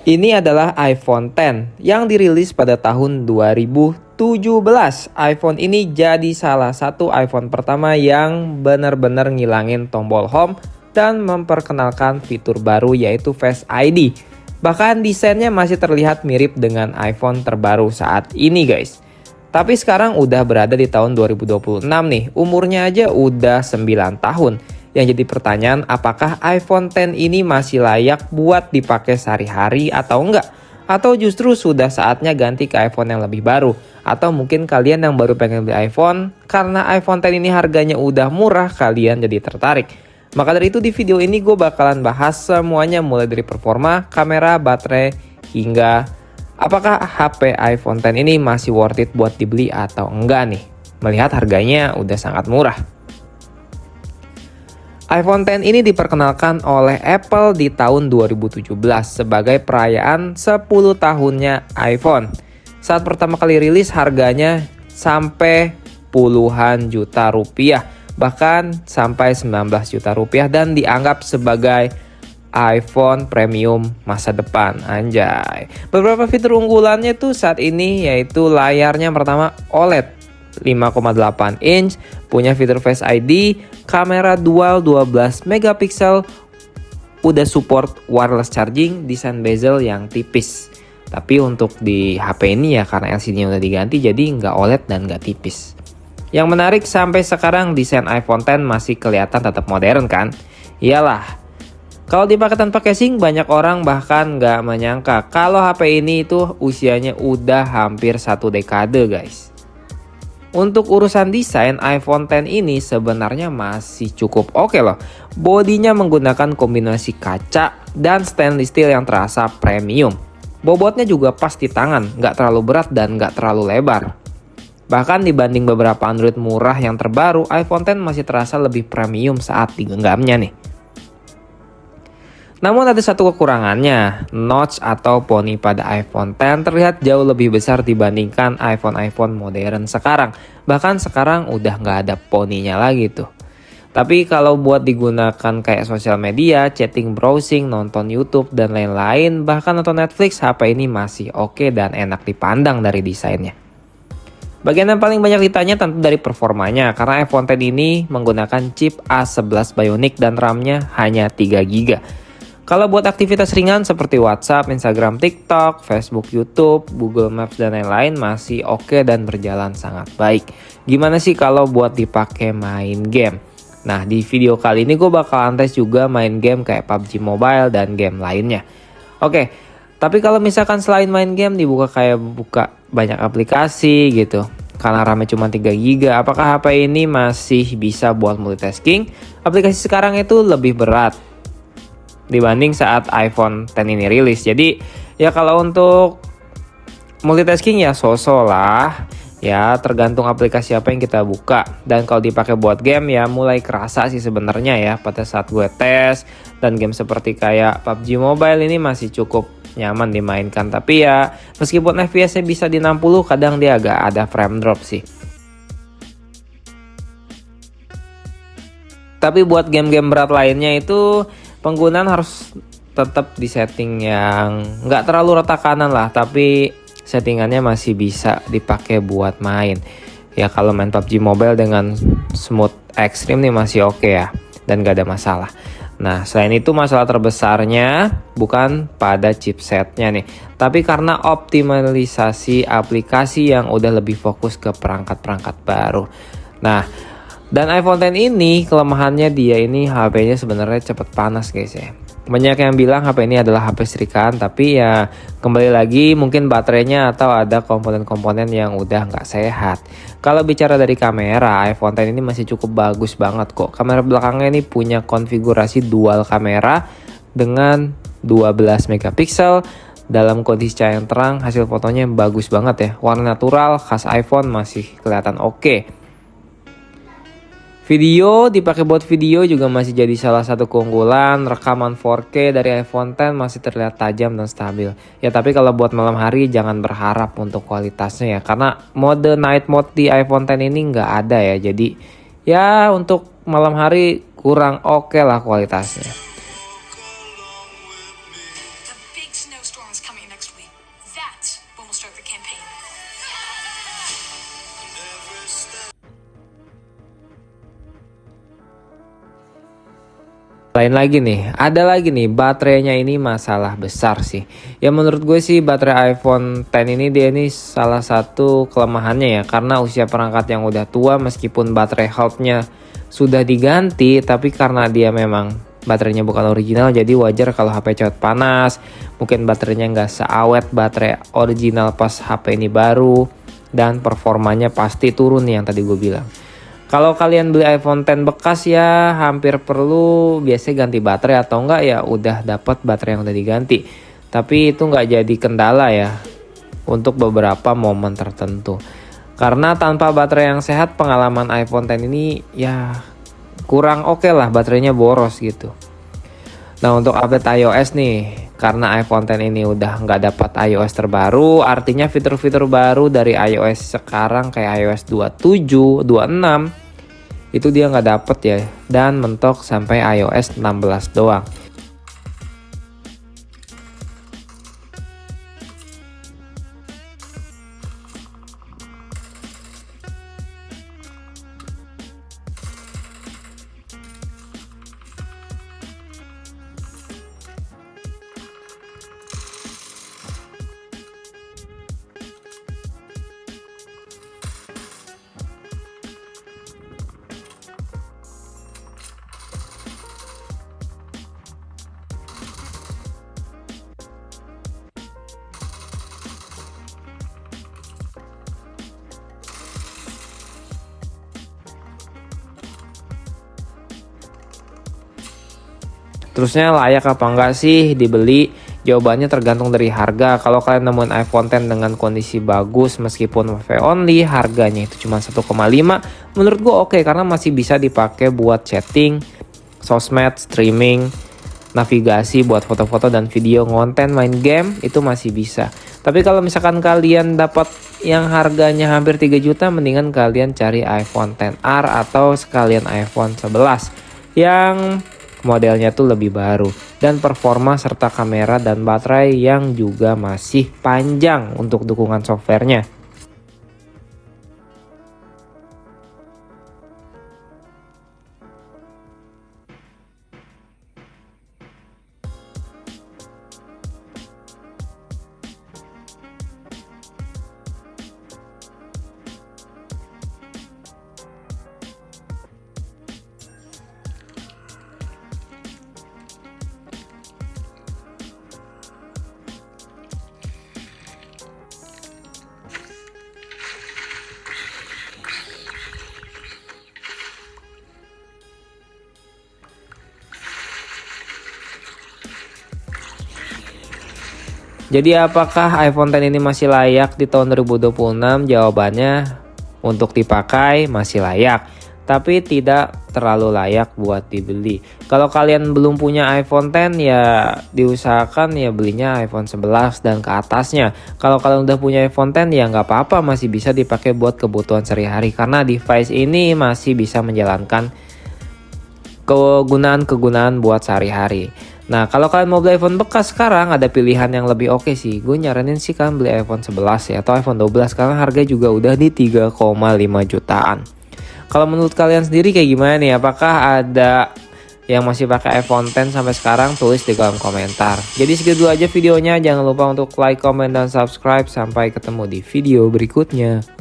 Ini adalah iPhone X yang dirilis pada tahun 2017. iPhone ini jadi salah satu iPhone pertama yang benar-benar ngilangin tombol home dan memperkenalkan fitur baru yaitu Face ID. Bahkan desainnya masih terlihat mirip dengan iPhone terbaru saat ini guys. Tapi sekarang udah berada di tahun 2026 nih, umurnya aja udah 9 tahun. Yang jadi pertanyaan, apakah iPhone X ini masih layak buat dipakai sehari-hari atau enggak? Atau justru sudah saatnya ganti ke iPhone yang lebih baru? Atau mungkin kalian yang baru pengen beli iPhone, karena iPhone X ini harganya udah murah, kalian jadi tertarik? Maka dari itu di video ini gue bakalan bahas semuanya mulai dari performa, kamera, baterai, hingga apakah HP iPhone X ini masih worth it buat dibeli atau enggak nih? Melihat harganya udah sangat murah. iPhone X ini diperkenalkan oleh Apple di tahun 2017 sebagai perayaan 10 tahunnya iPhone. Saat pertama kali rilis harganya sampai puluhan juta rupiah, bahkan sampai 19 juta rupiah dan dianggap sebagai iPhone premium masa depan, anjay. Beberapa fitur unggulannya tuh saat ini yaitu layarnya pertama OLED 5,8 inch, punya fitur Face ID, kamera dual 12 megapiksel, udah support wireless charging, desain bezel yang tipis. Tapi untuk di HP ini ya karena LCD-nya udah diganti jadi nggak OLED dan nggak tipis. Yang menarik sampai sekarang desain iPhone X masih kelihatan tetap modern kan? Iyalah. Kalau dipakai tanpa casing, banyak orang bahkan nggak menyangka kalau HP ini itu usianya udah hampir 1 dekade guys. Untuk urusan desain, iPhone X ini sebenarnya masih cukup oke loh. Bodinya menggunakan kombinasi kaca dan stainless steel yang terasa premium. Bobotnya juga pas di tangan, nggak terlalu berat dan nggak terlalu lebar. Bahkan dibanding beberapa Android murah yang terbaru, iPhone X masih terasa lebih premium saat digenggamnya nih. Namun ada satu kekurangannya, notch atau poni pada iPhone X terlihat jauh lebih besar dibandingkan iPhone modern sekarang. Bahkan sekarang udah nggak ada poninya lagi tuh. Tapi kalau buat digunakan kayak sosial media, chatting, browsing, nonton YouTube, dan lain-lain, bahkan nonton Netflix, HP ini masih oke dan enak dipandang dari desainnya. Bagian yang paling banyak ditanya tentu dari performanya, karena iPhone X ini menggunakan chip A11 Bionic dan RAM-nya hanya 3 GB. Kalau buat aktivitas ringan seperti WhatsApp, Instagram, TikTok, Facebook, YouTube, Google Maps, dan lain-lain masih oke dan berjalan sangat baik. Gimana sih kalau buat dipakai main game? Nah, di video kali ini gue bakalan tes juga main game kayak PUBG Mobile dan game lainnya. Oke, tapi kalau misalkan selain main game buka banyak aplikasi gitu. Karena RAM-nya cuma 3 GB, apakah HP ini masih bisa buat multitasking? Aplikasi sekarang itu lebih berat dibanding saat iPhone X ini rilis. Jadi ya kalau untuk multitasking ya so-so lah. Ya tergantung aplikasi apa yang kita buka. Dan kalau dipakai buat game ya mulai kerasa sih sebenarnya ya pada saat gue tes. Dan game seperti kayak PUBG Mobile ini masih cukup nyaman dimainkan. Tapi ya meskipun FPS-nya bisa di 60, kadang dia agak ada frame drop sih. Tapi buat game-game berat lainnya itu penggunaan harus tetap di setting yang nggak terlalu rata kanan lah, tapi settingannya masih bisa dipakai buat main. Ya kalau main PUBG Mobile dengan smooth ekstrim nih masih oke ya, dan nggak ada masalah. Nah selain itu masalah terbesarnya bukan pada chipsetnya nih, tapi karena optimalisasi aplikasi yang udah lebih fokus ke perangkat-perangkat baru. Nah dan iPhone X ini kelemahannya dia ini HP-nya sebenarnya cepet panas guys ya. Banyak yang bilang HP ini adalah HP serikaan, tapi ya kembali lagi mungkin baterainya atau ada komponen-komponen yang udah nggak sehat. Kalau bicara dari kamera, iPhone X ini masih cukup bagus banget kok. Kamera belakangnya ini punya konfigurasi dual kamera dengan 12 megapiksel. Dalam kondisi cahaya yang terang, hasil fotonya bagus banget ya. Warna natural khas iPhone masih kelihatan oke. Video dipakai buat video juga masih jadi salah satu keunggulan. Rekaman 4K dari iPhone X masih terlihat tajam dan stabil. Ya tapi kalau buat malam hari jangan berharap untuk kualitasnya ya. Karena mode night mode di iPhone X ini nggak ada ya. Jadi ya untuk malam hari kurang oke lah kualitasnya. is coming next week. That's when we'll start the campaign. Lain lagi nih, ada lagi nih baterainya ini masalah besar sih. Ya menurut gue sih baterai iPhone X ini dia ini salah satu kelemahannya ya. Karena usia perangkat yang udah tua meskipun baterai health-nya sudah diganti. Tapi karena dia memang baterainya bukan original jadi wajar kalau HP cepat panas. Mungkin baterainya nggak seawet baterai original pas HP ini baru. Dan performanya pasti turun nih yang tadi gue bilang. Kalau kalian beli iPhone X bekas ya hampir perlu biasanya ganti baterai atau enggak ya udah dapat baterai yang udah diganti. Tapi itu nggak jadi kendala ya untuk beberapa momen tertentu. Karena tanpa baterai yang sehat pengalaman iPhone X ini ya kurang oke lah, baterainya boros gitu. Nah untuk update iOS nih, karena iPhone X ini udah nggak dapat iOS terbaru, artinya fitur-fitur baru dari iOS sekarang kayak iOS 27, 26 itu dia nggak dapet ya, dan mentok sampai iOS 16 doang. Terusnya layak apa enggak sih dibeli? Jawabannya tergantung dari harga. Kalau kalian nemuin iPhone X dengan kondisi bagus meskipun WiFi only, harganya itu cuma 1,5, menurut gue oke karena masih bisa dipakai buat chatting, sosmed, streaming, navigasi buat foto-foto dan video, konten, main game itu masih bisa. Tapi kalau misalkan kalian dapat yang harganya hampir 3 juta, mendingan kalian cari iPhone XR atau sekalian iPhone 11 yang modelnya tuh lebih baru dan performa serta kamera dan baterai yang juga masih panjang untuk dukungan softwarenya. Jadi apakah iPhone X ini masih layak di tahun 2026? Jawabannya untuk dipakai masih layak, tapi tidak terlalu layak buat dibeli. Kalau kalian belum punya iPhone X ya diusahakan ya belinya iPhone 11 dan ke atasnya. Kalau kalian udah punya iPhone X ya nggak apa-apa, masih bisa dipakai buat kebutuhan sehari-hari karena device ini masih bisa menjalankan kegunaan buat sehari-hari. Nah kalau kalian mau beli iPhone bekas sekarang ada pilihan yang lebih oke sih. Gue nyaranin sih kalian beli iPhone 11 ya atau iPhone 12 karena harga juga udah di 3,5 jutaan. Kalau menurut kalian sendiri kayak gimana nih? Apakah ada yang masih pakai iPhone X sampai sekarang? Tulis di kolom komentar. Jadi segitu aja videonya. Jangan lupa untuk like, comment, dan subscribe. Sampai ketemu di video berikutnya.